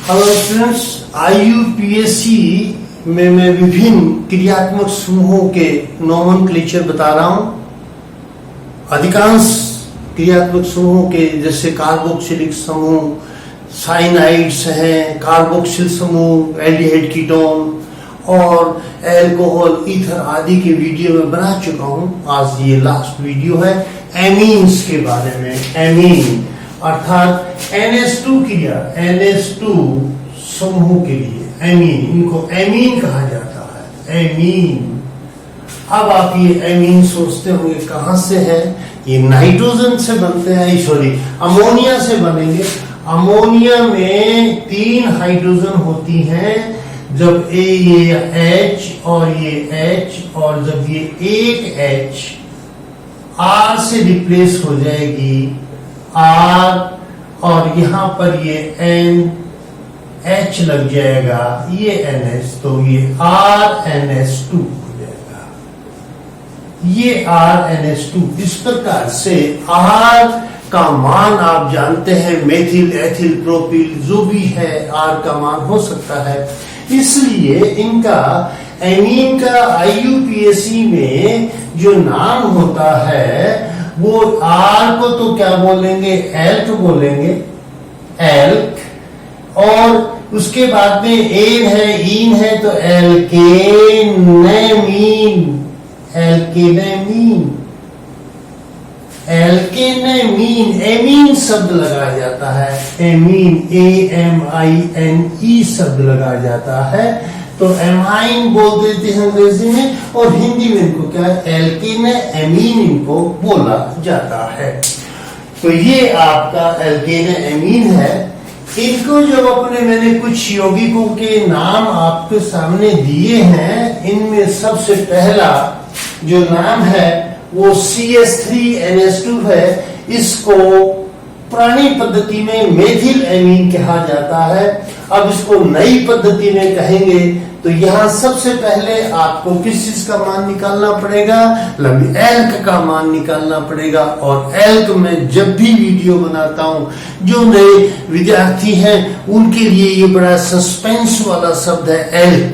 Hello students, IUPAC में मैं विभिन्न क्रियात्मक समूहों के नोमेनक्लेचर बता रहा हूं। अधिकांश क्रियात्मक समूहों के जैसे कार्बोक्सिलिक समूह, साइनाइड्स हैं, कार्बोक्सिल समूह, एल्डिहाइड कीटोन और एल्कोहल, ईथर आदि के वीडियो में बना चुका हूं। आज ये लास्ट वीडियो है एमीन्स के बारे में। एमीन अर्थात NH2 क्रिया, NH2 समूह के लिए एमीन, इनको एमीन कहा जाता है। एमीन। अब आप ये एमीन सोचते होंगे कहां से है? ये नाइट्रोजन से बनते हैं, सॉरी अमोनिया से बनेंगे। अमोनिया में 3 हाइड्रोजन होती हैं। जब ये H और ये H और जब ये एक H R से रिप्लेस हो जाएगी, R और यहां पर ये NH लग जाएगा, ये NH, तो ये RNH2 हो जाएगा। ये RNH2। इस प्रकार से R का मान आप जानते हैं, मेथिल, एथिल, प्रोपिल जो भी है R का मान हो सकता है। इसलिए इनका एमीन का IUPAC में जो नाम होता है वो R को तो क्या बोलेंगे? एल्क बोलेंगे, एल्क। और उसके बाद में एन है, ईन है, तो एल्केनेमीन, एल्केनेमीन, एल्केनेमीन। एमीन शब्द लगाया जाता है, एमीन, AMINE शब्द लगाया जाता है। तो एमाइन बोल देते हैं अंग्रेजी में, और हिंदी में इनको क्या है? एल्केनेमीन इनको बोला जाता है। तो ये आपका एल्केनेमीन है। इनको जब मैंने कुछ यौगिकों के नाम आपके सामने दिए हैं, इनमें सबसे पहला जो नाम है वो CH3NH2 है। इसको पुरानी पद्धति में मेथिल एमीन कहा जाता है। अब इसको नई पद्धति में कहेंगे तो यहां सबसे पहले आपको किस चीज का मान निकालना पड़ेगा? एल्क का मान निकालना पड़ेगा। और एल्क में जब भी वीडियो बनाता हूं, जो नए विद्यार्थी हैं उनके लिए ये बड़ा सस्पेंस वाला शब्द है एल्क,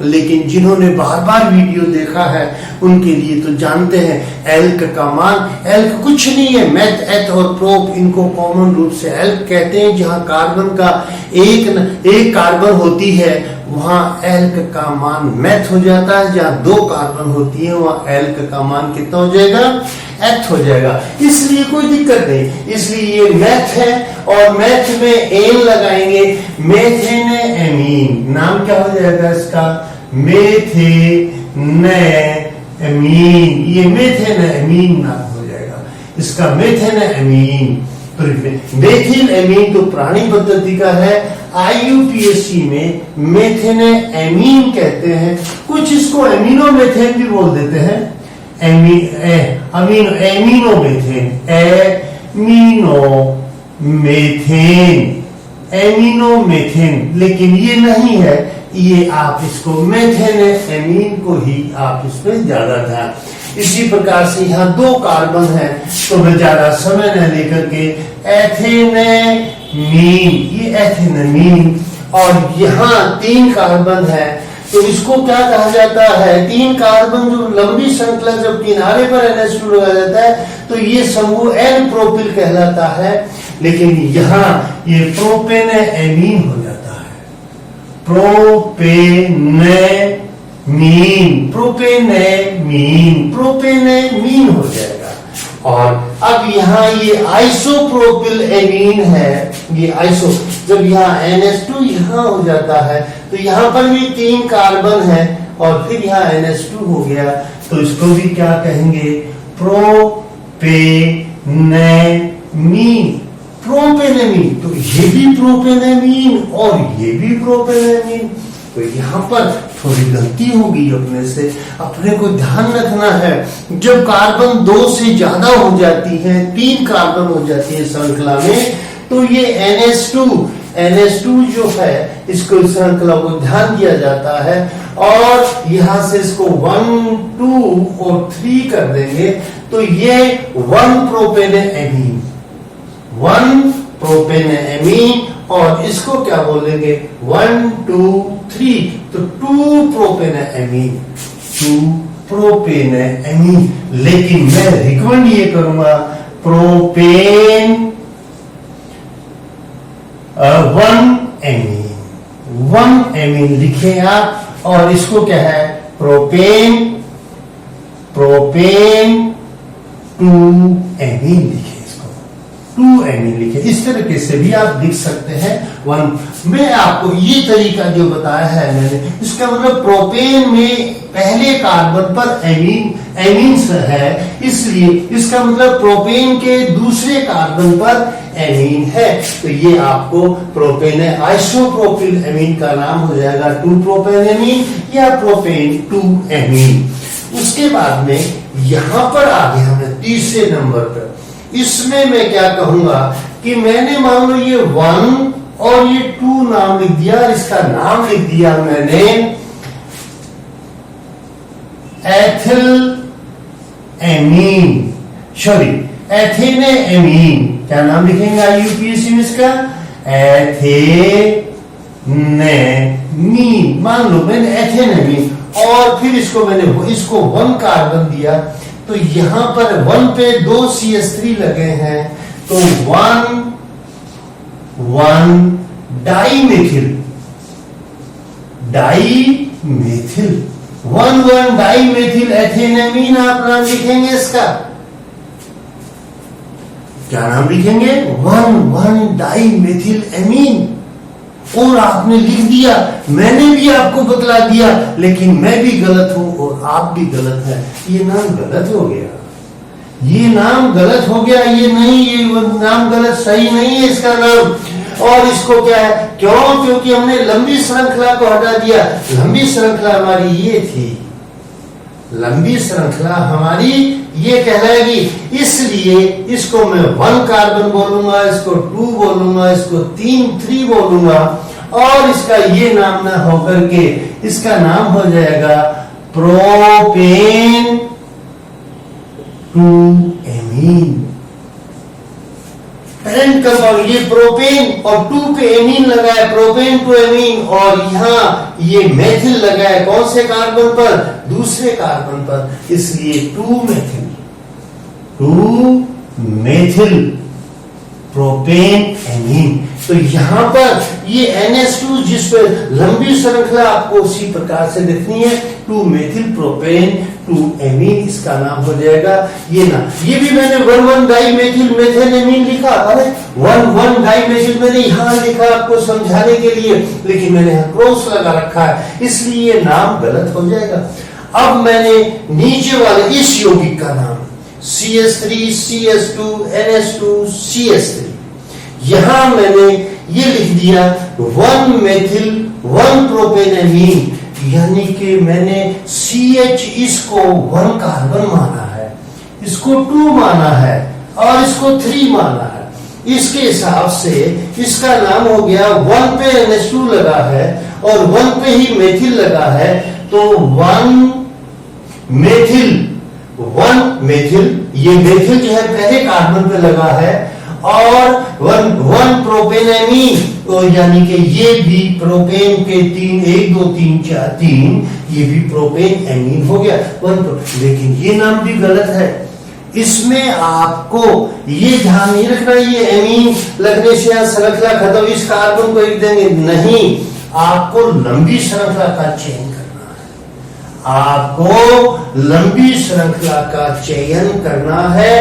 लेकिन जिन्होंने बार बार वीडियो देखा है उनके लिए तो जानते हैं एल्क का मान। एल्क कुछ नहीं है, मेथ, एथ और प्रोप, इनको कॉमन रूप से एल्क कहते हैं। जहां कार्बन का एक कार्बन होती है वहां एल्क का मान मेथ हो जाता है। जहां 2 कार्बन होती है वहां एल्क का मान कितना हो जाएगा? एथ हो जाएगा। इसलिए कोई दिक्कत नहीं, इसलिए ये मेथ है और मेथ में एन लगाएंगे। मेथेनेमीन नाम क्या हो जाएगा इसका? मेथेनेमीन। ये मेथेनेमीन नाम हो जाएगा इसका, मेथेनेमीन। तो मेथिल एमीन तो पुरानी पद्धति का है, IUPAC में मेथेनेमीन कहते हैं। कुछ इसको एमिनोमेथेन भी बोल देते हैं, एमिनोमेथेन, लेकिन ये नहीं है। ये आप इसको मेथेनेमीन को ही आप इसमें ज्यादा ध्यान। इसी प्रकार से यहाँ 2 कार्बन है तो मैं ज्यादा समय न लेकर के एथेनेमीन, ये एथेनेमीन। और यहाँ 3 कार्बन है तो इसको क्या कहा जाता है? 3 कार्बन जो लंबी श्रृंखला जब किनारे पर NH2 लगा जाता है तो ये समूह N प्रोपिल कहलाता है। लेकिन यहाँ ये प्रोपेनेमीन हो जाता है, प्रोपेनेमीन, प्रोपेनेमीन, प्रोपेनेमीन हो जाएगा। और अब यहाँ ये आइसोप्रोपिल एमीन है। ये आइसो, जब यहाँ NH2 यहाँ हो जाता है तो यहाँ पर भी 3 कार्बन है और फिर यहाँ NH2 हो गया, तो इसको भी क्या कहेंगे? प्रोपेनेमीन, प्रोपेनेमीन। तो ये भी प्रोपेनेमीन और ये भी प्रोपेनेमीन। तो यहाँ पर थोड़ी गलती होगी अपने से, अपने को ध्यान रखना है। जब कार्बन 2 से ज्यादा हो जाती है, 3 कार्बन हो जाती है श्रृंखला में, तो ये NH2 जो है इसको श्रृंखला को ध्यान दिया जाता है और यहां से इसको 1, 2 और 3 कर देंगे तो ये 1 प्रोपेनेमीन और इसको क्या बोलेंगे 1 2 3, तो 2 प्रोपेन एमीन, 2 प्रोपेन एमीन। लेकिन मैं रिकमेंड ये करूंगा प्रोपेन 1 एमीन, 1 एमीन लिखें आप। और इसको क्या है प्रोपेन 2 एमीन लिखे, इसको 2 एमीन लिखे। इस तरीके से भी आप लिख सकते हैं 1। मैं आपको ये तरीका जो बताया है मैंने, इसका मतलब प्रोपेन में पहले कार्बन पर एमीन्स है, इसलिए इसका मतलब प्रोपेन के दूसरे कार्बन पर एमीन है। तो ये आपको प्रोपेन है, आइसोप्रोपिल एमीन का नाम हो जाएगा 2 प्रोपेन एमीन या प्रोपेन 2 एमीन। उसके बाद में यहां पर आ गया हमने तीसरे नंबर पर। इसमें मैं क्या कहूंगा कि मैंने मान लो ये 1 और ये 2 नाम लिख दिया, इसका नाम लिख दिया मैंने ethyl amine, sorry ethene amine. क्या नाम लिखेंगे यूपीएससी में इसका एथेनेमीन। मान लो मैंने एथेनेमीन और फिर इसको मैंने इसको 1 कार्बन दिया, तो यहां पर 1 पे 2 CH3 लगे हैं, तो 1 डाइमेथिल 1 डाइमेथिल एथेनेमीन आप नाम लिखेंगे इसका। क्या नाम लिखेंगे 1 डाइमेथिल एमीन। और आपने लिख दिया, मैंने भी आपको बतला दिया, लेकिन मैं भी गलत हूं और आप भी गलत है। ये नाम गलत हो गया, ये नाम गलत हो गया, ये नहीं, ये नाम गलत, सही नहीं है इसका नाम। और इसको क्या है, क्यों? क्योंकि हमने लंबी श्रृंखला को हटा दिया। लंबी श्रृंखला हमारी ये थी, लंबी श्रृंखला हमारी ये कहलाएगी, इसलिए इसको मैं 1 कार्बन बोलूंगा, इसको 2 बोलूंगा, इसको 3 बोलूंगा, और इसका ये नाम ना होकर के इसका नाम हो जाएगा प्रोपेन 2 एमीन। पेरेंट कंपाउंड ये प्रोपेन और 2 पे एमीन लगा है, प्रोपेन 2 एमीन, और यहाँ ये मेथिल लगा है कौन से कार्बन पर? दूसरे कार्बन पर, इसलिए 2 मेथिल प्रोपेन एमीन। तो यहां पर ये NH2 जिस पर लंबी श्रृंखला आपको उसी प्रकार से देखनी है, 2 मेथिल प्रोपेन 2 एमीन इसका नाम हो जाएगा। ये ना, ये भी मैंने 1 डाइमेथिल मेथेनेमीन लिखा, अरे 1 डाइमेथिल मैंने यहां लिखा आपको समझाने के लिए, लेकिन मैंने क्रॉस लगा रखा है, इसलिए नाम गलत हो जाएगा। अब मैंने नीचे वाले इस यौगिक का नाम CH3 CH2 NH2 CH3, यहां मैंने ये लिख दिया 1 मेथिल 1 प्रोपेनेमीन, यानी कि मैंने CH इसको 1 कार्बन माना है, इसको 2 माना है और इसको 3 माना है। इसके हिसाब से इसका नाम हो गया 1 पे NH2 लगा है और 1 पे ही मेथिल लगा है, तो 1 मेथिल, ये मेथिल जो है पहले कार्बन पे लगा है, और 1 प्रोपेनेमीन, तो यानी कि ये भी प्रोपेन के 1 2 3 4 3, ये भी प्रोपेन एमीन हो गया 1। लेकिन ये नाम भी गलत है, इसमें आपको ये ध्यान नहीं रखना ये एमीन लगने से यहां श्रृंखला खत्म, इस कार्बन को एक देंगे नहीं, आपको लंबी श्रृंखला का चयन करना है, आपको लंबी श्रृंखला का चयन करना है।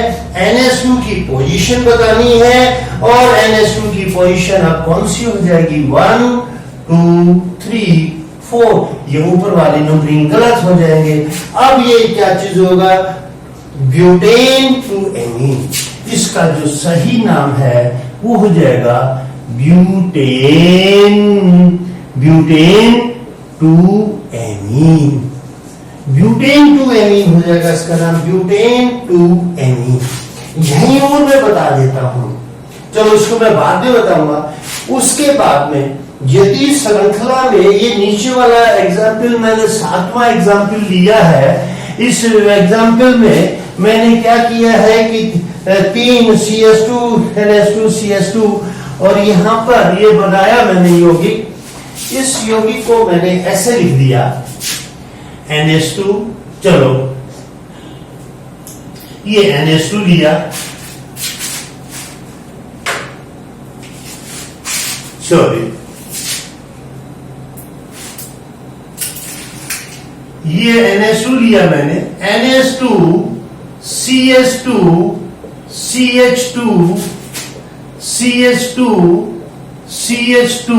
NH2 की पोजीशन बतानी है, और NH2 की पोजीशन अब कौन सी हो जाएगी 1 2 3 4, ये ऊपर वाली नंबरिंग गलत हो जाएंगे। अब ये क्या चीज होगा ब्यूटेन 2 एमीन, इसका जो सही नाम है वो हो जाएगा ब्यूटेन 2 एमीन, ब्यूटेन 2 एमीन हो जाएगा इसका नाम, ब्यूटेन 2 एमीन। यही और मैं बता देता हूं, चलो इसको मैं बाद में बताऊंगा। उसके बाद में यदि श्रृंखला में ये नीचे वाला एग्जाम्पल मैंने 7वां एग्जाम्पल लिया है, इस एग्जाम्पल में मैंने क्या किया है कि 3 CH2 NH2 CH2 और यहां पर ये बनाया मैंने यौगिक, इस यौगिक को मैंने ऐसे लिख दिया NH2। चलो ये NH2 लिया, सॉरी ये NH2 लिया मैंने, NH2 CH2 CH2 CH2 CH2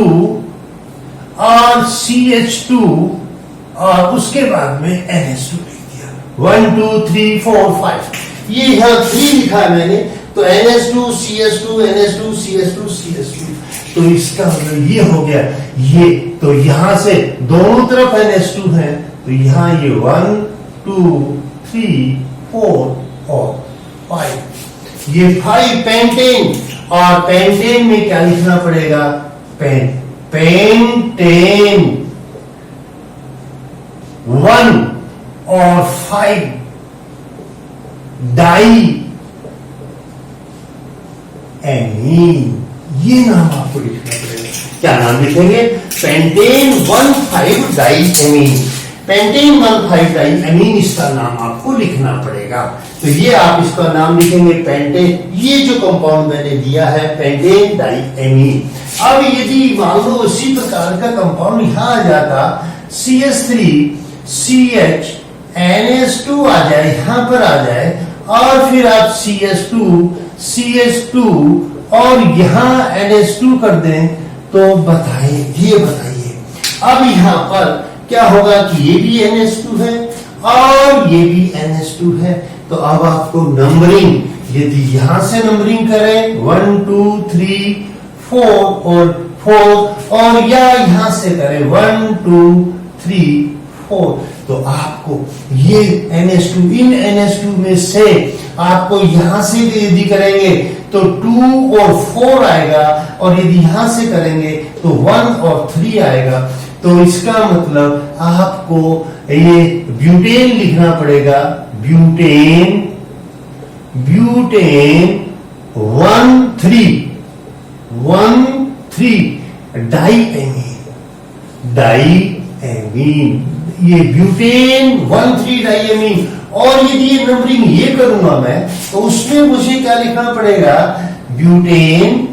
और CH2 और उसके बाद में NH2 लिख दिया। 1 2 3 4 5 ये यहां 3 लिखा है मैंने, तो NH2 CH2 NH2 CH2 CH2, तो इसका मतलब ये हो गया ये, तो यहां से दोनों तरफ NH2 है, तो यहां ये 1 2 3 4 और 5, ये 5 पेंटेन। और पेंटेन में क्या लिखना पड़ेगा? पेंटेन 1 और 5 डाई एमीन, ये नाम आपको लिखना पड़ेगा। क्या नाम लिखेंगे? Pentane 1,5 diamine. Pentane 1,5 diamine, इसका नाम आपको लिखना पड़ेगा। तो ये आप इसका नाम लिखेंगे पेंटेन। ये जो कंपाउंड मैंने दिया है पेंटेन डाई एमीन। अब यदि मान लो इसी प्रकार का कंपाउंड यहां आ जाता, CH3 CH NH2 आ जाए, यहां पर आ जाए, और फिर आप CH2 CH2 और यहां NH2 कर दें, तो बताइए अब यहां पर क्या होगा कि ये भी NH2 है और ये भी NH2 है। तो अब आपको नंबरिंग, यदि यहां से नंबरिंग करें 1 2 3 4 और 4, और या यहां से करें 1 2 3 4, तो आपको ये NH2, इन NH2 में से आपको यहां से यदि करेंगे तो 2 और 4 आएगा, और यदि यहां से करेंगे तो 1 और 3 आएगा। तो इसका मतलब आपको ये ब्यूटेन लिखना पड़ेगा, ब्यूटेन 1,3 डाईएमीन, ये ब्यूटेन 1,3 डाईएमीन। और यदि ये नंबरिंग ये करूंगा मैं, तो उसमें मुझे क्या लिखना पड़ेगा? ब्यूटेन,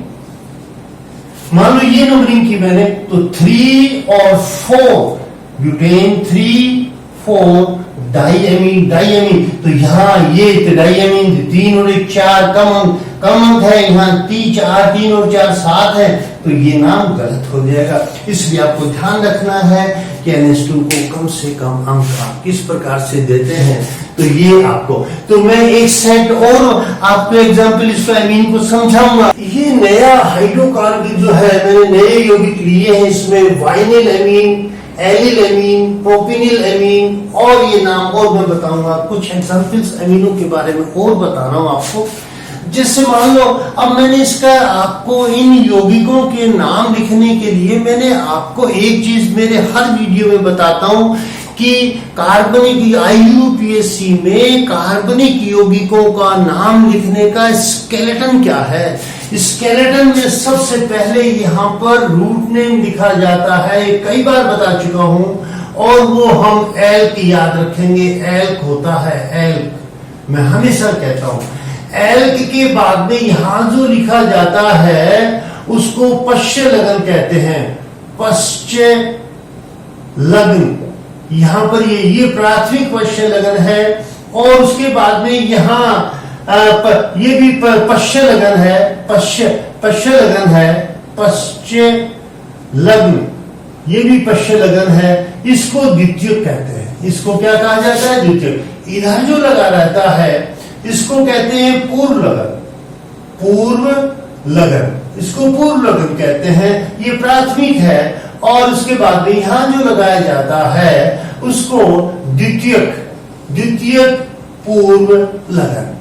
मान लो ये नंबरिंग की मैंने, तो 3 और 4, ब्यूटेन 3 4 डाईएमीन। तो यहाँ ये डाईएमीन 3 और 1 4 कम अंक है, यहाँ 3 और 4 7 है, तो ये नाम गलत हो जाएगा। इसलिए आपको ध्यान रखना है कि NH2 को कम से कम अंक आप किस प्रकार से देते हैं। तो ये आपको, तो मैं एक सेट और आपको एग्जांपल इसको एमीन को समझाऊंगा। ये नया हाइड्रोकार्बन जो है, मैंने नए यौगिक लिए हैं, इसमें vinyl amine, allyl amine, propynyl amine, और ये नाम और मैं बताऊंगा। कुछ एग्जांपल्स एमीनों के बारे में और बता रहा हूं आपको। जैसे मान लो अब मैंने इसका आपको इन यौगिकों के नाम लिखने के लिए मैंने आपको एक चीज मेरे हर वीडियो में बताता हूं कि कार्बनिक IUPAC में कार्बनिक यौगिकों का नाम लिखने का स्केलेटन क्या है। स्केलेटन में सबसे पहले यहाँ पर रूट नेम लिखा जाता है, कई बार बता चुका हूं, और वो हम एल्क याद रखेंगे। एल्क होता है एल्क, मैं हमेशा कहता हूं एल्क के बाद में यहां जो लिखा जाता है उसको पश्च लगन कहते हैं। पश्च लगन, यहां पर ये प्राथमिक पश्च लगन है, और उसके बाद में यहाँ ये भी पश्च लगन है, पश्च लगन है, पश्च लग्न, ये भी पश्च लगन है। इसको द्वितीयक कहते हैं। इसको क्या कहा जाता है? द्वितीयक। इधर जो लगा रहता है इसको कहते हैं पूर्व लगन, पूर्व लगन, इसको पूर्व लगन कहते हैं। ये प्राथमिक है, और उसके बाद में यहां जो लगाया जाता है उसको द्वितीयक पूर्व लगन।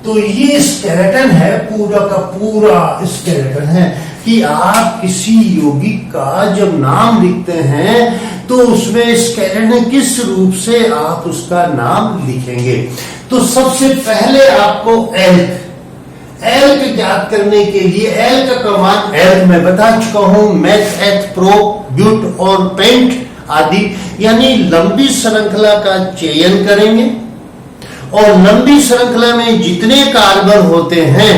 तो ये स्केलेटन है, पूरा का पूरा स्केलेटन है कि आप किसी यौगिक का जब नाम लिखते हैं तो उसमें स्केलेटन किस रूप से आप उसका नाम लिखेंगे। तो सबसे पहले आपको एल्क ज्ञात करने के लिए एल्क का कमांड, एल्क मैं बता चुका हूं, मेथ, एथ, प्रोप, ब्यूट और पेंट आदि, यानी लंबी श्रृंखला का चयन करेंगे और लंबी श्रृंखला में जितने कार्बन होते हैं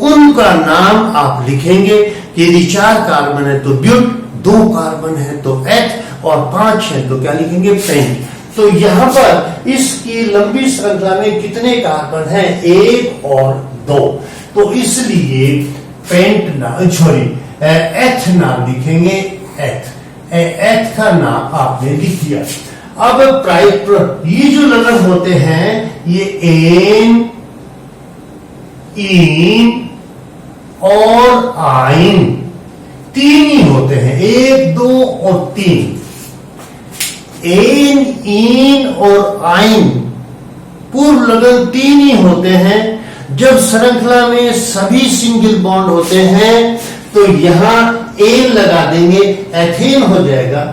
उनका नाम आप लिखेंगे। यदि 4 कार्बन है तो ब्यूट, 2 कार्बन है तो एथ और 5 है तो क्या लिखेंगे, पेंट। तो यहां पर इसकी लंबी श्रृंखला में कितने कार्बन हैं, 1 और 2, तो इसलिए पेंट नाम, सॉरी एथ नाम लिखेंगे, एथ का नाम आपने लिख दिया। अब ये जो लगन होते हैं ये एन, इन और आइन 3 ही होते हैं, 1, 2 और 3। एन, इन और आइन पूर्व लगन 3 ही होते हैं। जब श्रृंखला में सभी सिंगल बॉन्ड होते हैं तो यहां एन लगा देंगे, एथेन हो जाएगा।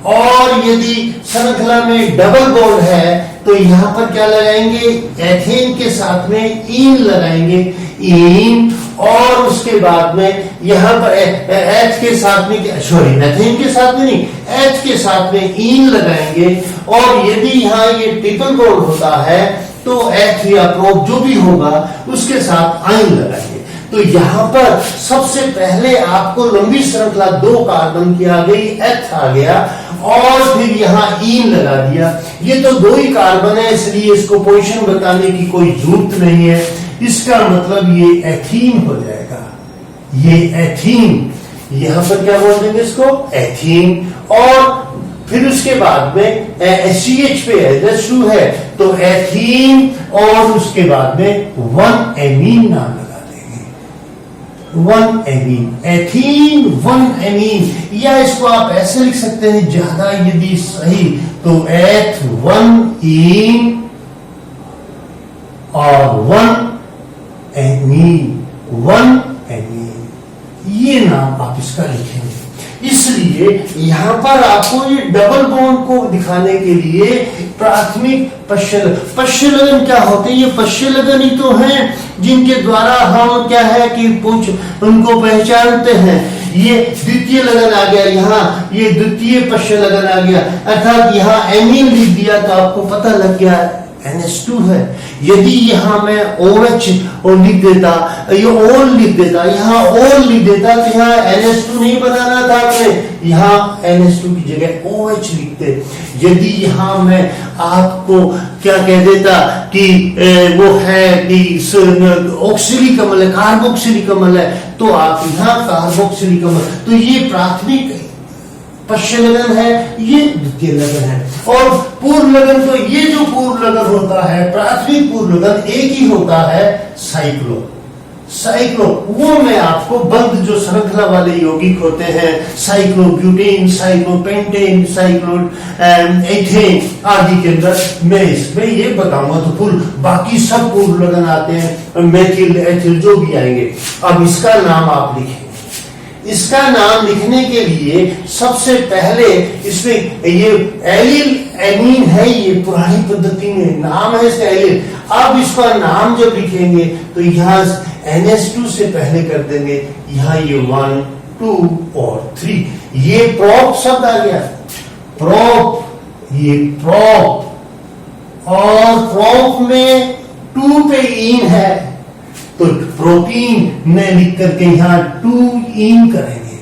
और यदि श्रृंखला में डबल बॉन्ड है तो यहां पर क्या लगाएंगे, एथेन के साथ में इन लगाएंगे, इन, और उसके बाद में यहां पर एच के साथ में, सॉरी एथेन के साथ में नहीं, एच के साथ में इन लगाएंगे। और यदि यहां ये ट्रिपल बॉन्ड होता है तो एथ या प्रोप जो भी होगा उसके साथ आइन लगाएंगे। तो यहां पर सबसे पहले आपको लंबी श्रृंखला 2 कार्बन की आ गई, एथ आ गया, और फिर यहां इन लगा दिया। ये तो 2 ही कार्बन है इसलिए इसको पोजीशन बताने की कोई जरूरत नहीं है। इसका मतलब ये एथीन हो जाएगा, ये एथीन, यहां पर क्या बोल देंगे इसको, एथीन। और फिर उसके बाद में CH पे H2 है तो एथीन, और उसके बाद में 1 एमीन नाम लगा देंगे, 1 एमीन, एथीन 1 एमीन। या इसको आप ऐसे लिख सकते हैं ज्यादा यदि सही तो एथ 1 इन और 1 एमीन, 1 एमीन, ये नाम आप इसका लिखेंगे। इसलिए यहां पर आपको ये डबल बॉन्ड को दिखाने के लिए प्राथमिक पश्य लगन क्या होते हैं, ये पश्य लगन ही तो हैं जिनके द्वारा हम क्या है कि उनको पहचानते हैं। ये द्वितीय लगन आ गया, यहाँ ये द्वितीय पश्य लगन आ गया, अर्थात यहाँ एमीन लिख दिया तो आपको पता लग गया NH2 है। यदि यहां मैं OH और लिख देता, ये ओल लिख देता, यहाँ ओल लिख देता तो यहाँ NH2 नहीं बनाना था आपने, यहाँ NH2 की जगह OH लिखते। यदि यहाँ मैं आपको क्या कह देता कि वो है कि ऑक्सिलिक अम्ल है, कार्बोक्सिलिक अम्ल है, तो आप यहाँ कार्बोक्सिलिक अम्ल, तो ये प्राथमिक पश्य लगन है, ये द्वितीय लगन है। और पूर्व लगन, तो ये जो पूर्व लगन होता है, प्राथमिक पूर्व लगन एक ही होता है, साइक्लो, वो मैं आपको बंद जो श्रृंखला वाले यौगिक होते हैं, साइक्लोब्यूटेन, साइक्लोपेंटेन, साइक्लोएथेन आदि के अंदर मैं इसमें ये बताऊंगा। तो पूर्व, बाकी सब पूर्व लगन आते हैं, मेथिल, एथिल जो भी आएंगे। अब इसका नाम आप लिखें। इसका नाम लिखने के लिए सबसे पहले इसमें ये एलिल एमीन है, ये पुरानी पद्धति में नाम है इसका एलिल। अब इसका नाम जब लिखेंगे तो यहाँ NH2 से पहले कर देंगे, यहाँ ये 1, 2 और 3, ये प्रोप शब्द आ गया, प्रोप, ये प्रोप, और प्रोप में 2 पे इन है तो प्रोटीन में लिख करके यहां 2 इन करेंगे।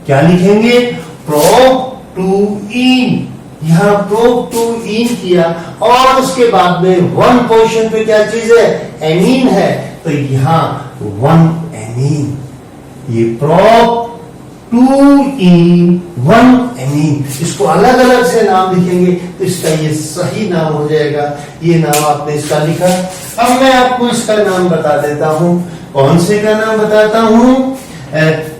क्या लिखेंगे, प्रोप 2 इन, यहां प्रोप 2 इन किया। और उसके बाद में 1 पोजीशन पे क्या चीज है, एमीन है, तो यहां 1 एमीन, ये प्रोप 2 इन 1 एमीन। इसको अलग अलग से नाम लिखेंगे तो इसका ये सही नाम हो जाएगा। ये नाम आपने इसका लिखा। अब मैं आपको इसका नाम बता देता हूं। कौन से का नाम बताता हूं,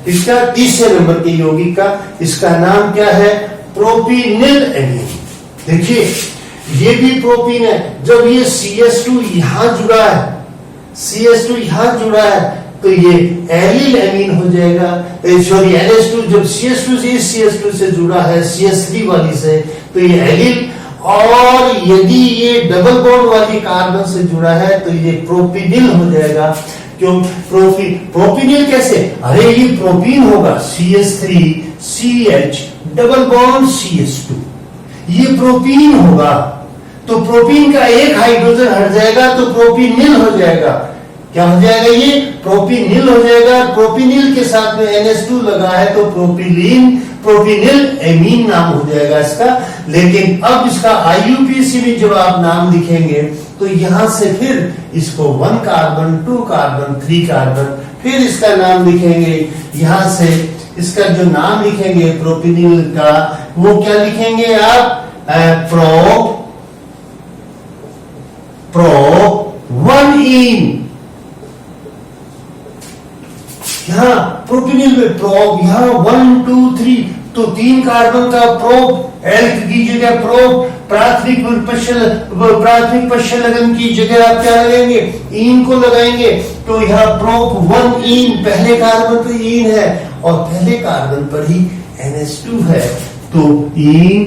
इसका तीसरे नंबर के यौगिक का, इसका नाम क्या है, प्रोपिनिल एमीन। देखिए ये भी प्रोपीन है। जब ये CH2 यहां जुड़ा है, CH2 यहां जुड़ा है तो ये एलिल एमीन हो जाएगा। सॉरी NH2 जब CH2 से जुड़ा है, CH3 वाली से, तो ये एलिल, और यदि ये डबल बॉन्ड वाली कार्बन से जुड़ा है तो ये प्रोपिनिल हो जाएगा। क्यों प्रोपिनिल कैसे? अरे ये प्रोपीन होगा, CH3CH डबल बॉन्ड CH2, ये प्रोपीन होगा। तो प्रोपीन का एक हाइड्रोजन हट जाएगा तो प्रोपिनिल हो जाएगा। क्या हो जाएगा? ये प्रोपिनिल हो जाएगा। प्रोपिनिल के साथ में NH2 लगा है तो प्रोपिनिल एमीन नाम हो जाएगा इसका। लेकिन अब इसका IUPAC में जब आप नाम लिखेंगे तो यहां से फिर इसको 1 कार्बन 2 कार्बन 3 कार्बन फिर इसका नाम लिखेंगे। यहां से इसका जो नाम लिखेंगे प्रोपिनिल का, वो क्या लिखेंगे आप? प्रो 1इन। यहाँ प्रोपिनिल में प्रोप, यहाँ 1 2 3 तो 3 कार्बन का प्रोप, एल्क की जगह प्रोप, प्राथमिक पश्च लगन की जगह आप क्या लगाएंगे? इन को लगाएंगे। तो यहाँ प्रोप 1 इन, पहले कार्बन पर इन है और पहले कार्बन पर ही NH2 है तो इन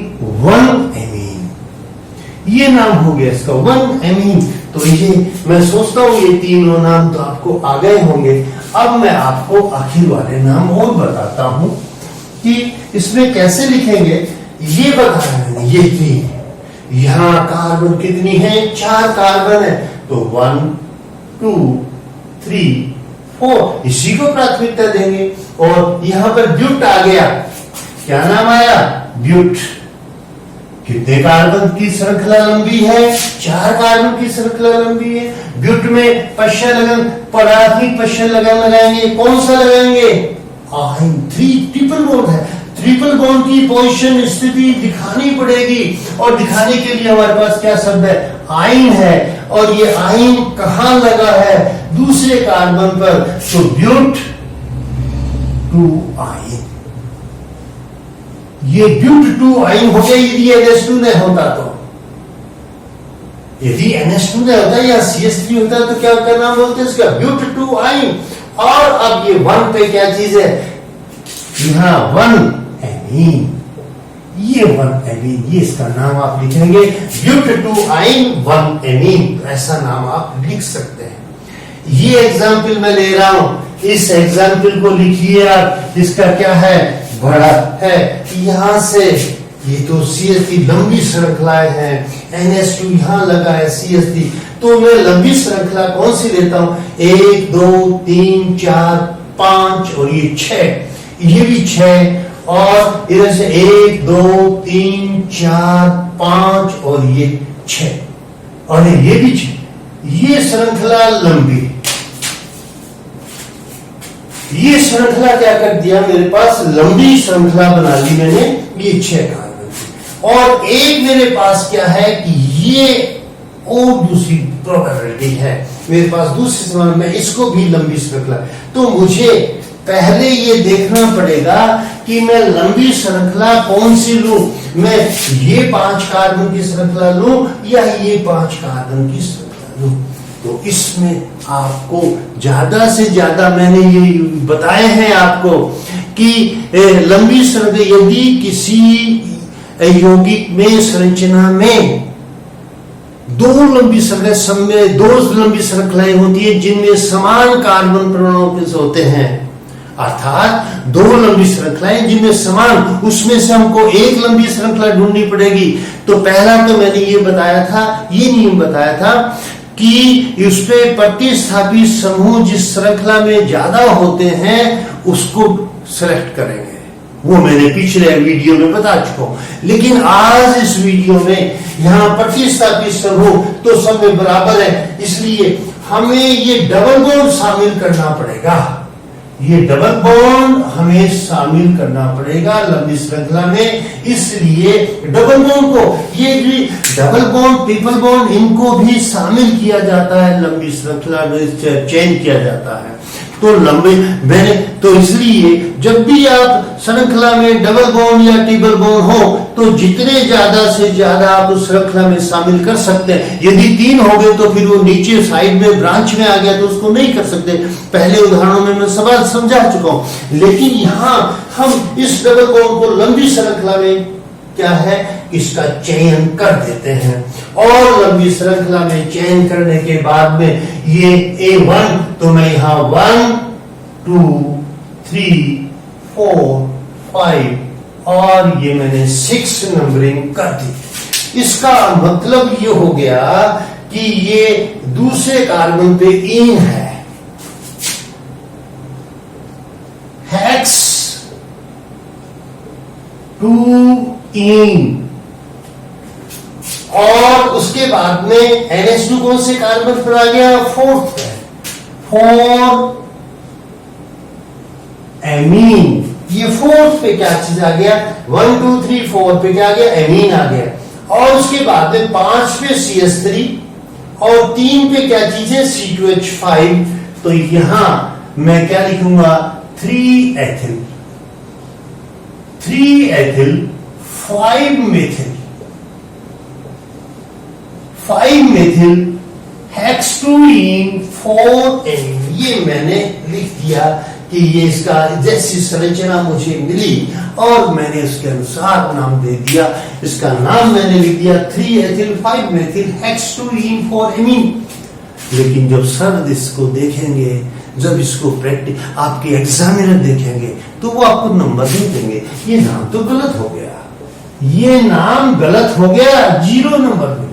1 एमीन, ये नाम हो गया इसका 1 एमीन। तो ये मैं सोचता हूं ये तीनों नाम तो आपको आ गए होंगे। अब मैं आपको आखिर वाले नाम और बताता हूं कि इसमें कैसे लिखेंगे। ये बताया मैंने, ये 3, यहां कार्बन कितनी है? 4 कार्बन है तो 1 2 3 4 इसी को प्राथमिकता देंगे। और यहां पर ब्यूट आ गया, क्या नाम आया? ब्यूट। कितने कार्बन की श्रृंखला लंबी है? 4 कार्बन की श्रृंखला लंबी है। ब्यूट में पश्च लगन, प्राथमिक पश्च लगन लगाएंगे। कौन सा लगाएंगे? आइन। 3 ट्रिपल बॉन्ड है, ट्रिपल बॉन्ड की पोजीशन स्थिति दिखानी पड़ेगी और दिखाने के लिए हमारे पास क्या शब्द है? आइन है। और ये आइन कहां लगा है? दूसरे कार्बन पर। तो ब्यूट 2 आइन, ये ब्यूट 2 आइन हो गया। यदि NH2 नहीं होता तो, यदि NH2 नहीं होता या CH3 होता तो क्या नाम बोलते हैं इसका? ब्यूट 2 आइन। और अब ये 1 पे क्या चीज है? यहां 1 एमीन, ये 1 एमीन, ये इसका नाम आप लिखेंगे ब्यूट 2 आइन 1 एमीन। तो ऐसा नाम आप लिख सकते हैं। ये एग्जाम्पल मैं ले रहा हूं, इस एग्जाम्पल को लिखिए आप। इसका क्या है? बड़ा है। यहां से ये तो CH की लंबी श्रृंखलाएं हैं, NH2 यहां लगा है CH3, तो मैं लंबी श्रृंखला कौन सी लेता हूं? 1 2 3 4 5 और ये 6, ये भी 6 और इधर से 1 2 3 4 5 और ये 6 और ये भी 6। ये श्रृंखला लंबी, ये श्रृंखला क्या कर दिया? मेरे पास लंबी श्रृंखला बना ली मैंने, ये 6 कार्बन की। और एक मेरे पास क्या है कि ये और दूसरी प्रोबेबिलिटी है मेरे पास, दूसरी समान में इसको भी लंबी श्रृंखला। तो मुझे पहले ये देखना पड़ेगा कि मैं लंबी श्रृंखला कौन सी लूं। मैं ये 5 कार्बन की श्रृंखला लूं या ये 5 कार्बन की श्रृंखला लूं। तो इसमें आपको ज्यादा से ज्यादा मैंने ये बताए हैं आपको कि लंबी श्रृंखला, यदि किसी यौगिक में संरचना में दो लंबी श्रृंखलाएं होती है जिनमें समान कार्बन परमाणु होते हैं, अर्थात 2 लंबी श्रृंखलाएं जिनमें समान, उसमें से हमको एक लंबी श्रृंखला ढूंढनी पड़ेगी। तो पहला तो मैंने ये बताया था, ये नियम बताया था कि उस पे प्रतिस्थापित समूह जिस श्रृंखला में ज्यादा होते हैं उसको सिलेक्ट करेंगे। वो मैंने पिछले वीडियो में बता चुका हूं। लेकिन आज इस वीडियो में यहां प्रतिस्थापित समूह तो सब में बराबर है, इसलिए हमें ये डबल बॉन्ड शामिल करना पड़ेगा। ये डबल बॉन्ड हमें शामिल करना पड़ेगा लंबी श्रृंखला में। इसलिए डबल बॉन्ड को, ये भी डबल बॉन्ड ट्रिपल बॉन्ड, इनको भी शामिल किया जाता है लंबी श्रृंखला में, चयन किया जाता है। तो लंबे मैंने तो इसलिए जब भी आप श्रृंखला में डबल बॉन्ड या ट्रिपल बॉन्ड हो तो जितने ज्यादा से ज्यादा आप उस श्रृंखला में शामिल कर सकते हैं। यदि 3 हो गए तो फिर वो नीचे साइड में ब्रांच में आ गया तो उसको नहीं कर सकते। पहले उदाहरणों में मैं सवाल समझा चुका हूं। लेकिन यहां हम इस डबल बॉन्ड को लंबी श्रृंखला में क्या है इसका चयन कर देते हैं और लंबी श्रृंखला में चयन करने के बाद में ये A1, तो मैं यहां 1 2 3 4 5 और ये मैंने 6 नंबरिंग कर दी। इसका मतलब ये हो गया कि ये दूसरे कार्बन पे इन है, हेक्स 2 इन, और उसके बाद में NH2 कौन से कार्बन पर आ गया, फोर्थ है, 4 एमीन। ये फोर्थ पे क्या चीज आ गया, 1 2 3 4 पे क्या आ गया, एमीन आ गया। और उसके बाद में 5 पे CH3 और 3 पे क्या चीज है, C2H5। तो यहां मैं क्या लिखूंगा, 3 एथिल 5 मेथिल 5 मेथिल हेक्स 2 इन 4 एमीन। ये मैंने लिख दिया कि ये इसका जैसी संरचना मुझे मिली और मैंने उसके अनुसार नाम दे दिया। इसका नाम मैंने लिख दिया 3 एथिल 5 मेथिल हेक्स 2 इन 4 एमीन। लेकिन जब सर इसको देखेंगे, जब इसको प्रैक्टिस आपके एग्जामिनर देखेंगे तो वो आपको नंबर नहीं देंगे, ये नाम तो गलत हो गया, ये नाम गलत हो गया, 0 नंबर मिलेगा।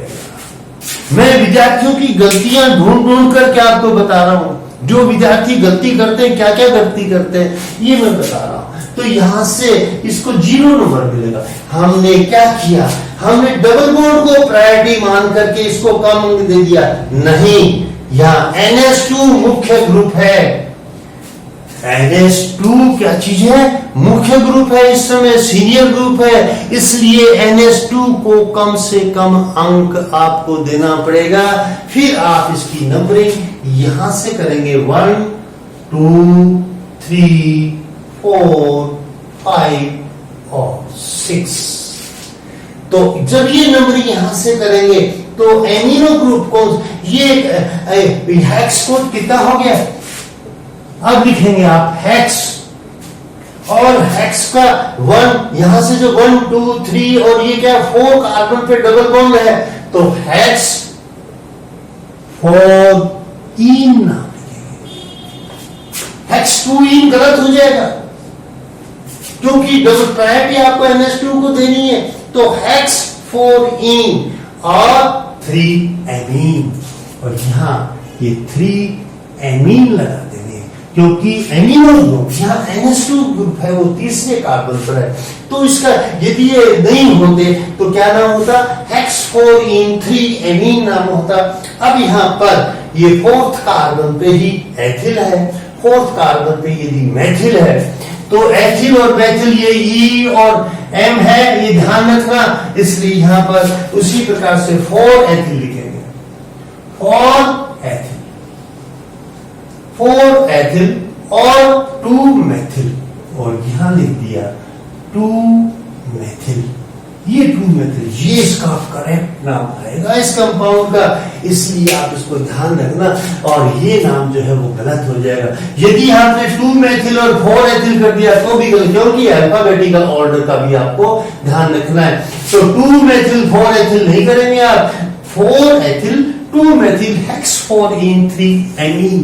मैं विद्यार्थियों की गलतियां ढूंढ करके आपको बता रहा हूं। जो विद्यार्थी गलती करते हैं, क्या क्या गलती करते हैं, ये मैं बता रहा हूं। तो यहां से इसको 0 नंबर मिलेगा। हमने क्या किया, हमने डबल बॉन्ड को प्रायोरिटी मान करके इसको कम दे दिया, नहीं, यहां NH2 मुख्य ग्रुप है। NH2 क्या चीज है, मुख्य ग्रुप है, इस समय सीनियर ग्रुप है, इसलिए NH2 को कम से कम अंक आपको देना पड़ेगा। फिर आप इसकी नंबरिंग यहां से करेंगे 1 2 3 4 5 और 6। तो जब ये नंबरिंग यहां से करेंगे तो एमिनो ग्रुप को ये हेक्स कोड कितना हो गया, अब लिखेंगे आप हेक्स, और हेक्स का 1 यहां से जो 1 2 3 और ये क्या 4 कार्बन पे डबल बॉन्ड है, तो हेक्स 4 इन नाम लिखेंगे। हेक्स 2 इन गलत हो जाएगा क्योंकि डबल प्रायोरिटी आपको NH2 को देनी है, तो हेक्स 4 इन और 3 एमीन, और यहां ये 3 एमीन लगा देंगे क्योंकि एमिनो ग्रुप यहाँ NH2 ग्रुप है वो तीसरे कार्बन पर है। तो इसका यदि ये नहीं होते तो क्या नाम होता, हेक्स 4 इन 3 एमीन नाम होता। अब यहाँ पर ये फोर्थ कार्बन पे ही एथिल है, फोर्थ कार्बन पे यदि मेथिल है तो एथिल और मेथिल ये ई और एम है, ये ध्यान रखना। इसलिए यहां पर उसी प्रकार से 4 एथिल लिखेंगे, 4 एथिल और 2 मेथिल, और यहां लिख दिया 2 मेथिल। ये 2 मेथिल, ये इसका करेक्ट नाम आएगा इस कंपाउंड का, इसलिए आप इसको ध्यान रखना। और ये नाम जो है वो गलत हो जाएगा यदि आपने 2 मेथिल और 4 एथिल कर दिया तो भी गलत, क्योंकि अल्फाबेटिकल ऑर्डर का भी आपको ध्यान रखना है। तो 2 मेथिल 4 एथिल नहीं करेंगे आप, 4 एथिल 2 मेथिल हेक्स 4 इन 3 एमीन,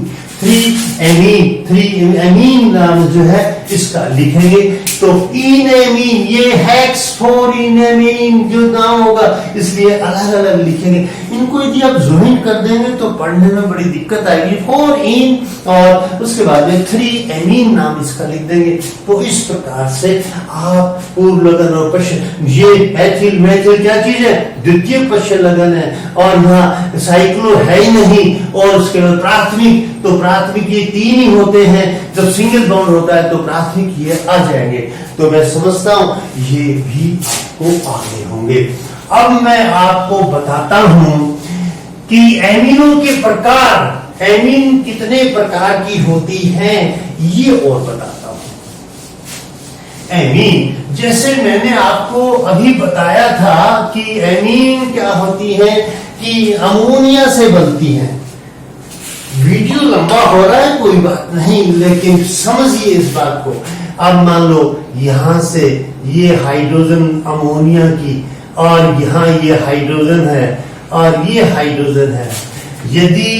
3 एमीन नाम जो है इसका लिखेंगे। तो इन एमीन, ये हेक्स 4 इन एमीन जो नाम होगा, इसलिए अलग अलग लिखेंगे। इनको यदि आप ज्वाइन कर देंगे तो पढ़ने में बड़ी दिक्कत आएगी। 4 इन और उसके बाद में 3 एमीन नाम इसका लिख देंगे। तो इस प्रकार से आप पूर्व लगन और पश्चिम, ये एथिल मेथिल क्या चीज है, द्वितीय पश्चिम लगन है, और यहाँ साइक्लो है ही नहीं। और उसके बाद प्राथमिक, तो प्राथमिक ये 3 ही होते हैं, जब सिंगल बॉन्ड होता है तो प्राथमिक ये आ जाएंगे। तो मैं समझता हूं ये भी आपको आगे होंगे। अब मैं आपको बताता हूं कि एमिनो के प्रकार, एमीन कितने प्रकार की होती हैं, ये और बताता हूं। एमीन, जैसे मैंने आपको अभी बताया था कि एमीन क्या होती है, कि अमोनिया से बनती है। वीडियो लंबा हो रहा है, कोई बात नहीं, लेकिन समझिए इस बात को। अब मान लो यहां से ये हाइड्रोजन अमोनिया की और यहाँ ये हाइड्रोजन है और ये हाइड्रोजन है। यदि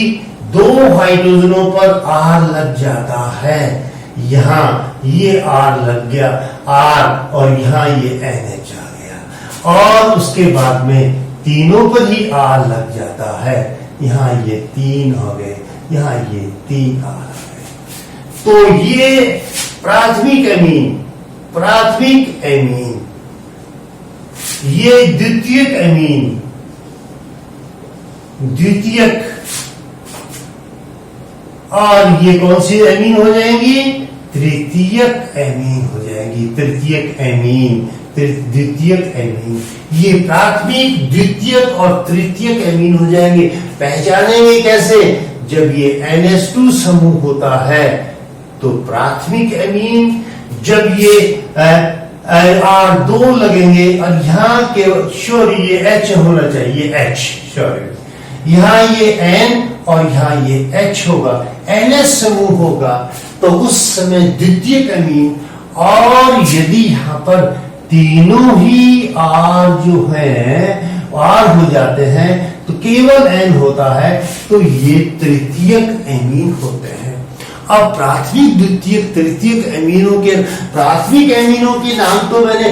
दो हाइड्रोजनों पर R लग जाता है, यहाँ ये R लग गया R और यहाँ ये NH आ गया, और उसके बाद में तीनों पर ही R लग जाता है, यहाँ ये 3 हो गए, यहाँ ये 3 R आ गए। तो ये प्राथमिक एमीन, ये द्वितीयक, और ये कौन सी एमीन हो जाएंगी? तृतीयक एमीन हो जाएगी। तृतीयक एमीन, द्वितीयक एमीन, ये प्राथमिक, द्वितीयक और तृतीयक एमीन हो जाएंगे। पहचानेंगे कैसे? जब ये NH2 समूह होता है तो प्राथमिक एमीन, जब ये R2 लगेंगे और यहाँ के ये H होना चाहिए, यहाँ ये N और यहाँ ये H होगा, NH समूह होगा, तो उस समय द्वितीयक एमीन। और यदि यहाँ पर तीनों ही R जो है R हो जाते हैं तो केवल N होता है, तो ये तृतीयक एमीन होते हैं। अब प्राथमिक, द्वितीयक, तृतीयक एमीनों के, प्राथमिक एमीनों के नाम तो मैंने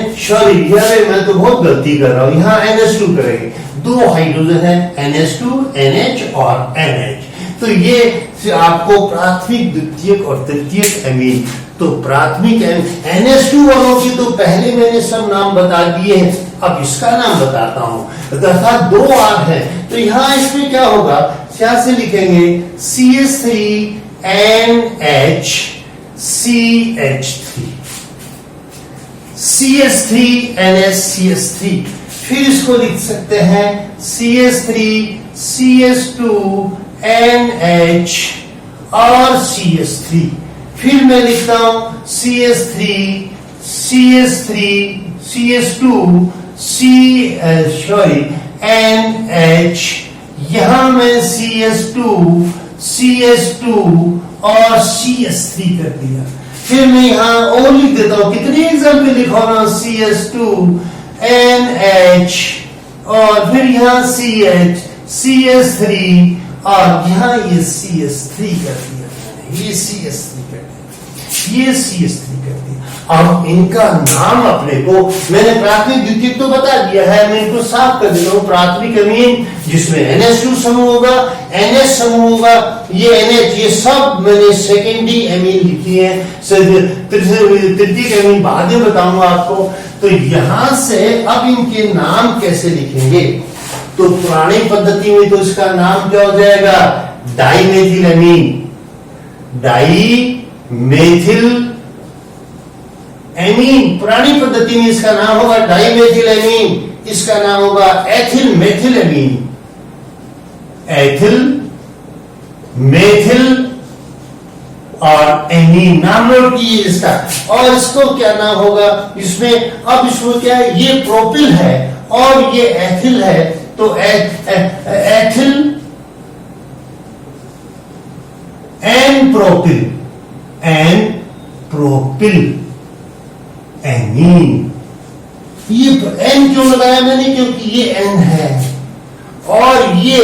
मैं तो बहुत गलती कर रहा हूं, यहाँ NH2 करेंगे, 2 हाइड्रोजन है, NH2, NH और NH। तो ये आपको प्राथमिक, द्वितीयक और तृतीयक एमीन। तो प्राथमिक NH2 वालों की तो पहले मैंने सब नाम बता दिए हैं, अब इसका नाम बताता हूं। अर्थात 2 R है, तो यहां इसमें क्या होगा? क्या से लिखेंगे? CH3 NH CH3, CH3 NH CH3। फिर इसको लिख सकते हैं CH3 CH2 NH और CH3। फिर मैं लिखता हूं CH3 CH3 CH2 NH, यहां मैं CH2 CH2 और CH3 कर दिया। फिर मैं यहां और लिख देता हूं, कितने एग्जाम्पल लिखा? CH2 NH और फिर यहां CH CH3 और यहां ये CH3 कर दिया, ये CH3 कर दिया, ये CH3 कर दिया। अब इनका नाम अपने को, मैंने प्राथमिक, द्वितीयक तो बता दिया है, मैं इनको साफ कर देता हूं। प्राथमिक एमीन जिसमें NH2 समूह होगा, NH समूह होगा, ये NH, ये सब मैंने सेकेंडरी एमीन लिखी है। तृतीयक एमीन बाद में बताऊंगा आपको। तो यहां से अब इनके नाम कैसे लिखेंगे? तो पुरानी पद्धति में तो इसका नाम क्या हो जाएगा? Dimethyl amine, dimethyl amine. पुरानी पद्धति में इसका नाम होगा डाइमेथिल एमीन, इसका नाम होगा ethyl methyl amine, ethyl methyl और एमीन। नाम नोट कीजिए इसका। और इसको क्या नाम होगा इसमें? अब इसमें क्या है? ये प्रोपिल है और ये एथिल है, तो एथिल एन प्रोपिल एमीन। ये एन क्यों लगाया मैंने? क्योंकि ये एन है और ये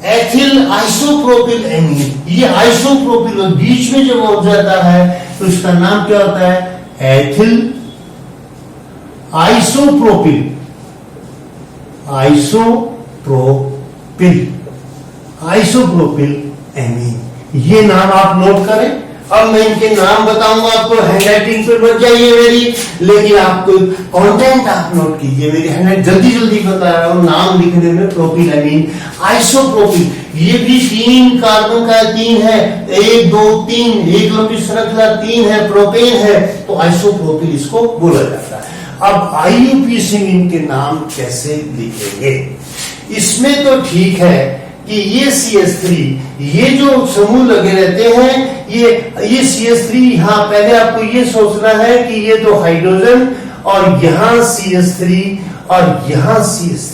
एथिल आइसोप्रोपिल एमीन, ये आइसोप्रोपिल, और बीच में जब हो जाता है तो इसका नाम क्या होता है? Ethyl isopropyl, isopropyl amine. ये नाम आप नोट करें। अब मैं इनके नाम बताऊंगा आपको, हैंडराइटिंग पे बच जाइए मेरी, लेकिन आपको कंटेंट आप नोट कीजिए। मेरी हैंडराइटिंग जल्दी बता रहा हूं, नाम लिखने में प्रोपिल एमीन, आइसोप्रोपिल। ये भी 3 कार्बन का 3 है, 1 2 3, एक लंबी श्रृंखला 3 है, प्रोपेन है, तो आइसोप्रोपिल इसको बोला जाता है। अब IUPAC इनके नाम कैसे लिखेंगे? इसमें तो ठीक है कि ये CH3, ये जो समूह लगे रहते हैं, ये CH3, यहां पहले आपको ये सोचना है कि ये तो हाइड्रोजन और यहां CH3 और यहां CH3,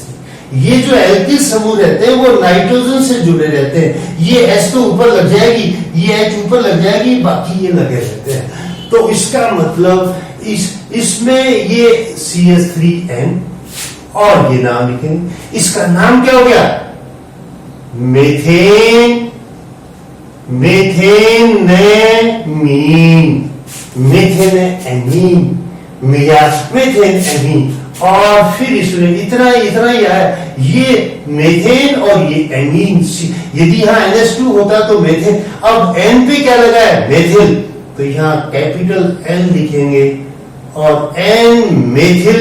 ये जो एल्किल समूह रहते हैं वो नाइट्रोजन से जुड़े रहते हैं। ये H तो ऊपर लग जाएगी, ये H ऊपर लग जाएगी, बाकी ये लगे रहते हैं। तो इसका मतलब इसमें ये CH3N और ये नाम लिखेंगे। इसका नाम क्या हो गया? मेथेन, मेथेनेमीन, मेथेनेमीन, मेथेनेमीन। और फिर इसमें इतना ही आया, ये मेथेन और ये एमीन। यदि यहाँ NH2 होता तो मेथेन, अब N पे क्या लगा है? मेथिल, तो यहाँ कैपिटल L लिखेंगे और N मेथिल,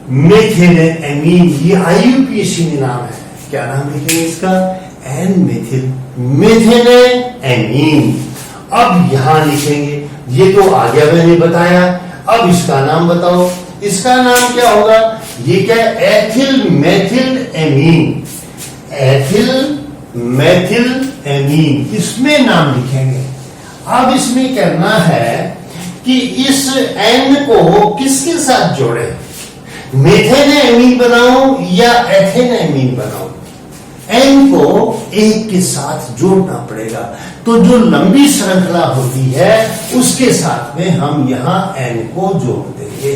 मेथेनेमीन। ये IUPAC में नाम है। क्या नाम लिखेंगे इसका? N methyl methanamine. अब यहां लिखेंगे, ये तो आगे मैंने बताया। अब इसका नाम बताओ, इसका नाम क्या होगा? ये क्या है? Ethyl methyl amine, ethyl methyl amine. इसमें नाम लिखेंगे। अब इसमें करना है कि इस N को किसके साथ जोड़े? मेथेनेमीन बनाऊं या एथेनेमीन बनाऊं? N को एक के साथ जोड़ना पड़ेगा। तो जो लंबी श्रृंखला होती है उसके साथ में हम यहां N को जोड़ देंगे।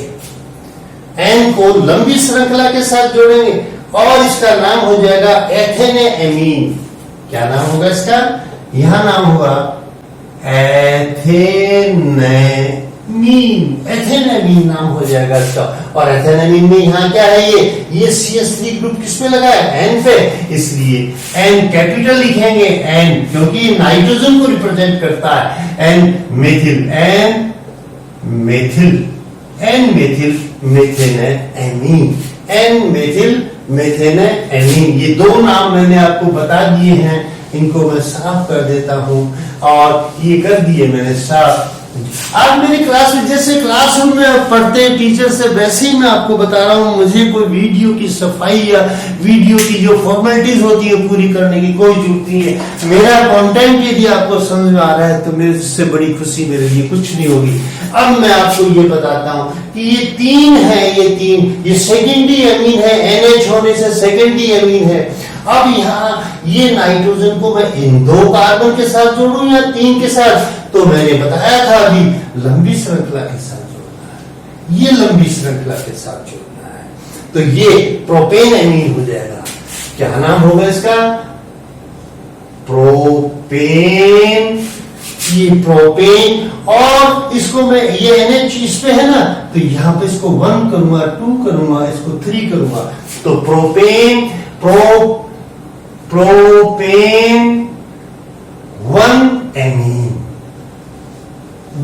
N को लंबी श्रृंखला के साथ जोड़ेंगे और इसका नाम हो जाएगा एथेनेमीन। क्या नाम होगा इसका? यहां नाम होगा एथेनेमीन, एथेनेमीन नाम हो जाएगा इसका। और एथेनेमीन में यहाँ क्या है? ये CH3 ग्रुप किस पे लगा है? N पे, इसलिए N कैपिटल लिखेंगे, N, क्योंकि नाइट्रोजन को रिप्रेजेंट करता है। N methyl, N methyl, N methyl methanamine, N methyl methanamine. ये दो नाम मैंने आपको बता दिए हैं, इनको मैं साफ कर देता हूं। और ये कर दिए मैंने साफ। आज मेरी क्लास में, जैसे क्लासरूम में पढ़ते हैं टीचर से, वैसे ही मैं आपको बता रहा हूं। मुझे कोई वीडियो की सफाई या वीडियो की जो फॉर्मेलिटीज होती है पूरी करने की कोई जरूरत नहीं है। मेरा कंटेंट यदि आपको समझ में आ रहा है तो मेरे से बड़ी खुशी मेरे लिए कुछ नहीं होगी। अब मैं आपको ये बताता हूं कि ये तीन है, ये सेकेंडरी अमीन है, NH होने से सेकेंडरी अमीन है। अब यहाँ ये नाइट्रोजन को मैं इन दो कार्बन के साथ जोड़ूं या तीन के साथ? तो मैंने बताया था अभी, लंबी श्रृंखला के साथ जोड़ना है। ये लंबी श्रृंखला के साथ जोड़ना है, तो ये प्रोपेन एमीन हो जाएगा। क्या नाम होगा इसका? प्रोपेन, ये प्रोपेन। और इसको मैं, ये NH इस पे है ना, तो यहां पे इसको 1 करूंगा, 2 करूंगा, इसको 3 करूंगा, तो propane, propane 1 amine,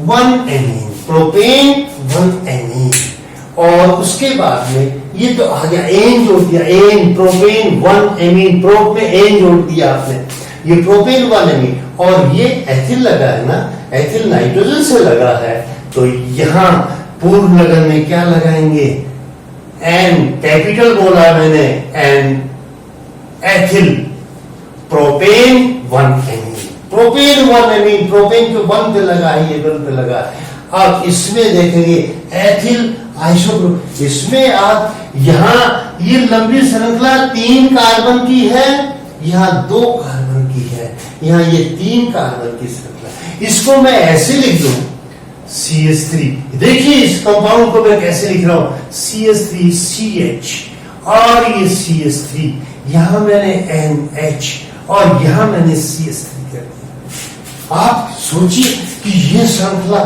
1 amine, propane 1 amine. और उसके बाद में ये तो आ गया, एन जोड़ दिया, एन, प्रोपेन 1 एमीन, प्रोप में एन जोड़ दिया आपने, ये प्रोपेन 1 एमीन। और ये एथिल लगा है ना, एथिल नाइट्रोजन से लगा है, तो यहां पूर्ण लगन में क्या लगाएंगे? एन, कैपिटल बोला मैंने, N, ethyl propane 1 amine, propane 1 amine, propane को 1 पे लगा है, ये 1 पे लगा है। अब इसमें देखेंगे एथिल आइसोप्रोप, इसमें आप यहां ये लंबी श्रृंखला 3 कार्बन की है, यहां 2 कार्बन की है, यहां ये 3 कार्बन की श्रृंखला। इसको मैं ऐसे लिख दूं CH3, देखिए इस कंपाउंड को मैं कैसे लिख रहा हूं, CH3CH और ये CH3, यहां मैंने NH और यहां मैंने CH3 कर दिया। आप सोचिए कि ये श्रृंखला,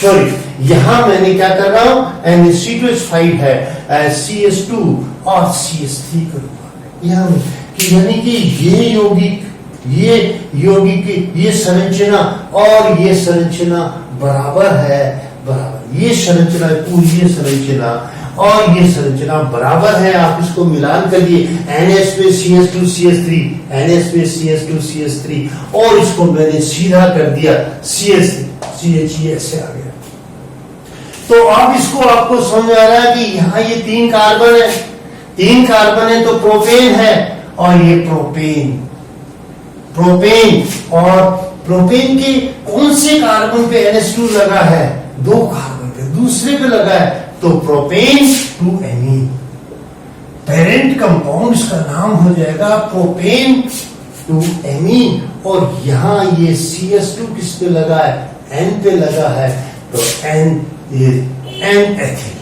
सॉरी यहां मैंने क्या कर रहा हूं, NH2H5 है, CH2 और CH3 करूंगा यहां, यानी कि ये यौगिक ये संरचना और ये संरचना बराबर है, बराबर, ये संरचना पूरी, ये संरचना और ये संरचना बराबर है। आप इसको मिलान करिए, NH पे CH2 CH3, NH पे CH2 CH3, और इसको मैंने सीधा कर दिया CH3 ऐसे आ गया। तो अब इसको आपको समझ आ रहा है कि यहाँ ये 3 कार्बन है, 3 कार्बन है तो प्रोपेन है, और ये प्रोपेन, और प्रोपेन के कौन से कार्बन पे NH2 लगा है? 2 कार्बन पे, दूसरे पे लगा है, तो प्रोपेन 2 एमीन। पेरेंट कंपाउंड इसका नाम हो जाएगा प्रोपेन 2 एमीन। और यहां ये CH2 किस पे लगा है? N पे लगा है, तो N एथिल,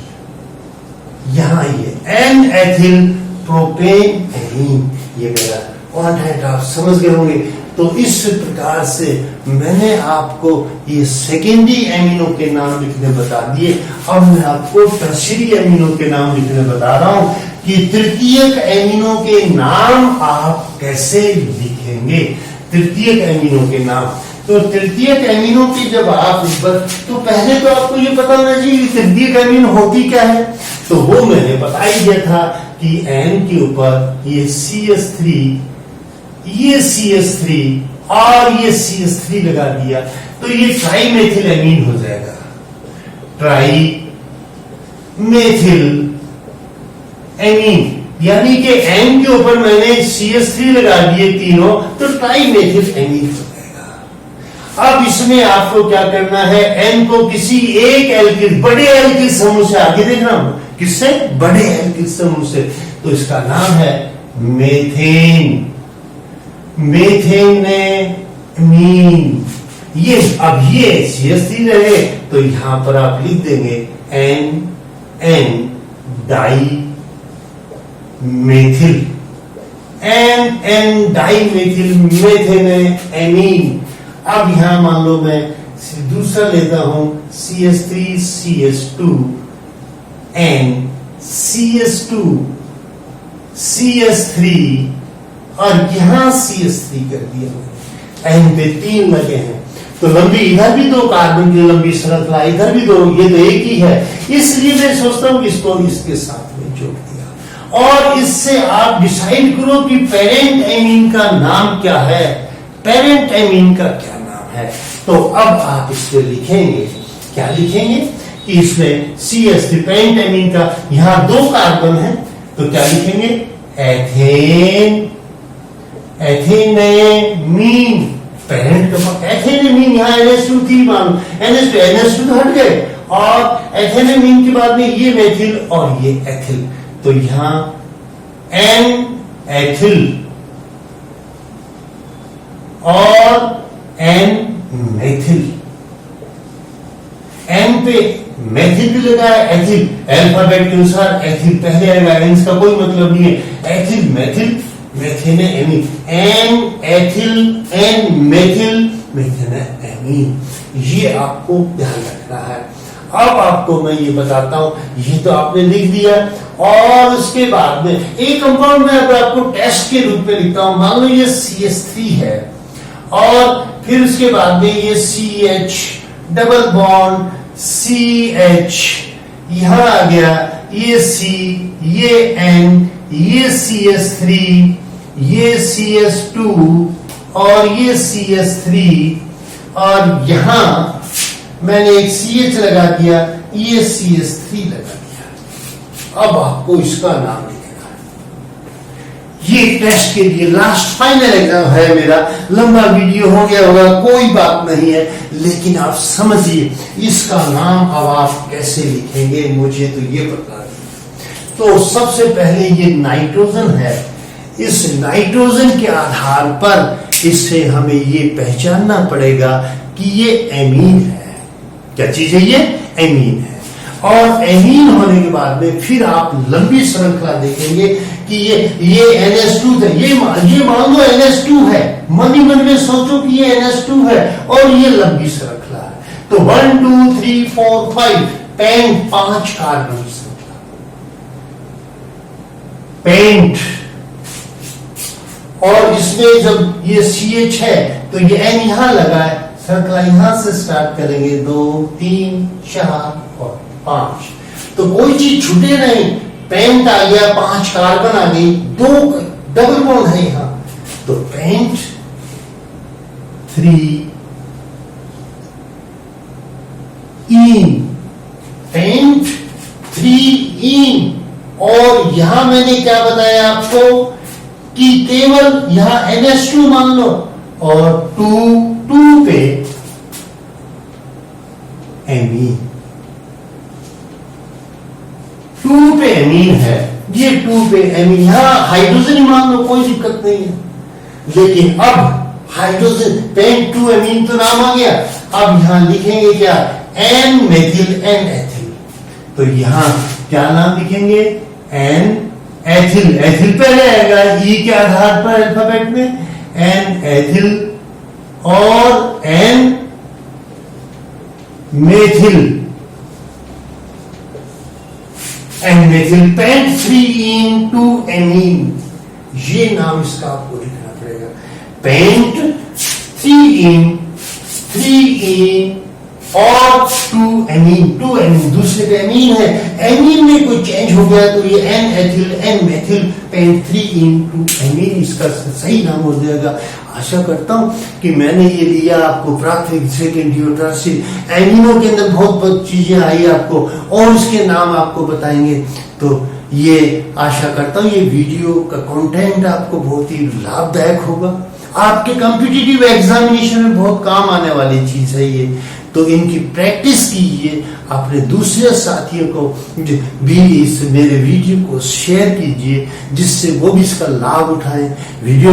यहाँ ये एन एथिल प्रोपेन एमीन, ये मेरा पॉइंट है, आप समझ गए होंगे। तो इस प्रकार से मैंने आपको ये सेकेंडरी एमिनो के नाम लिखने बता दिए। अब मैं आपको टर्शियरी एमिनो के नाम लिखने बता रहा हूं कि तृतीयक एमिनो के नाम आप कैसे लिखेंगे। तृतीयक एमिनो के नाम, तो तृतीयक एमिनो की जब आप तो पहले तो आपको ये पता होना चाहिए कि तृतीयक एमिनो होती क्या है। तो वो मैंने बता ही दिया था कि एन के ऊपर ये CH3, ये CH3 और ये CH3 लगा दिया तो ये ट्राई मेथिल एमीन हो जाएगा। ट्राई मेथिल एमीन, यानी कि एन के ऊपर मैंने CH3 लगा दिए तीनों, तो ट्राई मेथिल एमीन हो जाएगा। अब इसमें आपको क्या करना है, एन को किसी एक एल्किल, बड़े एल्किल समूह से आगे देखना, किससे, बड़े एल्किल समूह से, तो इसका नाम है मेथेन, मेथेन एमीन। ये अब ये CH3 रहे तो यहां पर आप लिख देंगे N dimethyl, N dimethyl methane amine. अब यहां मान लो मैं दूसरा लेता हूं CH3 CH2 N CH2 CH3 और यहां CH3 कर दिया, एन पे 3 लगे हैं तो लंबी, इधर भी 2 कार्बन की लंबी श्रृंखला, इधर भी 2, ये तो एक ही है, इसलिए मैं सोचता हूं कि इसको इसके साथ में जोड़ दिया। और इससे आप डिसाइड करो कि पेरेंट एमीन का नाम क्या है, पेरेंट एमीन का क्या नाम है। तो अब आप इसको लिखेंगे, क्या लिखेंगे कि इसमें CH3 पेरेंट एमीन का, यहां 2 कार्बन है तो क्या लिखेंगे, एथेन, एथेनेमीन, पेरेंट का एथेनेमीन, यहाँ NH2 थी मान, NH2 तो हट गए, और एथेनेमीन के बाद में ये मेथिल और ये एथिल, तो यहां एन एथिल और एन मेथिल, एन पे मेथिल भी लगा है, एथिल अल्फाबेट के अनुसार एथिल पहले आएगा, इसका कोई मतलब नहीं है, ethyl methyl methane amine, N ethyl N methyl methane amine, ये आपको ध्यान रखना है। अब आपको मैं ये बताता हूं, ये तो आपने लिख दिया, और उसके बाद में एक कंपाउंड में आपको टेस्ट के रूप में लिखता हूं। मान लो ये CH3 है और फिर उसके बाद में ये CH डबल बॉन्ड CH, यहां आ गया ये C, ये N, ये CH3, ये CH2 और ये CH3, और यहां मैंने एक CH लगा दिया, ये CH3 लगा दिया। अब आपको इसका नाम लिखना है। ये टेस्ट के लिए लास्ट फाइनल एग्जाम है मेरा, लंबा वीडियो हो गया होगा, कोई बात नहीं है, लेकिन आप समझिए इसका नाम अब आप कैसे लिखेंगे, मुझे तो ये बता दीजिए। तो सबसे पहले ये नाइट्रोजन है, इस नाइट्रोजन के आधार पर इससे हमें ये पहचानना पड़ेगा कि ये एमीन है। क्या चीज है ये, एमीन है। और एमीन होने के बाद में फिर आप लंबी श्रृंखला देखेंगे कि ये NH2 है, ये मान लो NH2 है, मन ही मन में सोचो कि ये NH2 है और ये लंबी श्रृंखला है। तो 1 2 3 4 5 पेंट, 5 कार्बन श्रृंखला, पेंट। और इसमें जब ये CH है तो ये N यहां लगा है, श्रृंखला यहां से स्टार्ट करेंगे, 2 3 4 और 5, तो कोई चीज छूटे नहीं, पेंट आ गया, 5 कार्बन आ गई, 2 डबल बॉन्ड है यहां, तो पेंट 3 इन, पेंट 3 इन। और यहां मैंने क्या बताया आपको कि केवल यहां NH2 मान लो और 2 पे एमीन, 2 पे एमीन है, ये 2 पे एमीन, यहां हाइड्रोजन ही मान लो, कोई दिक्कत नहीं है। लेकिन अब हाइड्रोजन पेंट 2 एमीन तो नाम आ गया, अब यहां लिखेंगे क्या, एन मेथिल एन एथिल, तो यहां क्या नाम लिखेंगे? एन एथिल, एथिल पहले आएगा ई के आधार पर अल्फाबेट में, एन एथिल और N methyl, N methyl pent 3-ene, ये नाम इसका आपको लिखना पड़ेगा। पेंट 3-ene और 2-ene, दूसरे का एमीन है, एमीन में कोई चेंज हो गया तो ये N ethyl N methyl pent 3-2-ene इसका सही नाम हो जाएगा। आशा करता हूं कि मैंने ये लिया आपको प्राथमिक सेकेंडरी और टर्शियरी, एमिनो के अंदर बहुत बहुत चीजें आई आपको और इसके नाम आपको बताएंगे। तो ये आशा करता हूं ये वीडियो का कंटेंट आपको बहुत ही लाभदायक होगा, आपके कॉम्पिटिटिव एग्जामिनेशन में बहुत काम आने वाली चीज है ये। तो इनकी प्रैक्टिस कीजिए, अपने दूसरे साथियों को भी इस मेरे वीडियो को शेयर कीजिए जिससे वो भी इसका लाभ उठाएं। वीडियो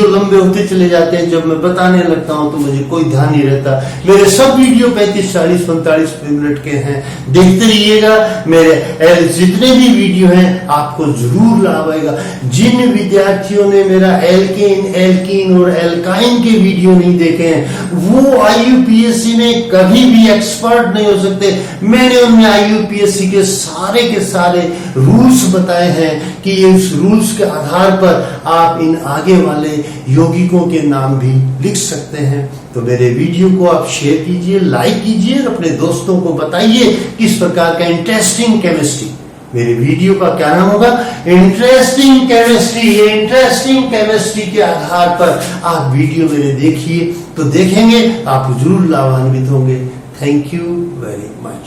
लंबे होते चले जाते हैं, जब मैं बताने लगता हूं तो मुझे कोई ध्यान नहीं रहता। मेरे सब वीडियो 35, 40, 45 मिनट के हैं, देखते रहिएगा। मेरे जितने भी वीडियो हैं आपको जरूर लाभ आएगा। जिन विद्यार्थियों ने मेरा एल्केन, एल्कीन और एल्काइन के वीडियो नहीं देखे हैं वो IUPAC में कभी भी एक्सपर्ट नहीं हो सकते। मैंने उनमें IUPAC के सारे रूल्स बताए हैं कि इस रूल्स के आधार पर आप इन आगे वाले यौगिकों के नाम भी लिख सकते हैं। तो मेरे वीडियो को आप शेयर कीजिए, लाइक कीजिए और अपने दोस्तों को बताइए किस प्रकार का इंटरेस्टिंग केमिस्ट्री, मेरे वीडियो का क्या नाम होगा? Interesting chemistry. ये इंटरेस्टिंग केमिस्ट्री के आधार पर आप वीडियो मेरे देखिए, तो देखेंगे आप जरूर लाभान्वित होंगे। Thank you very much.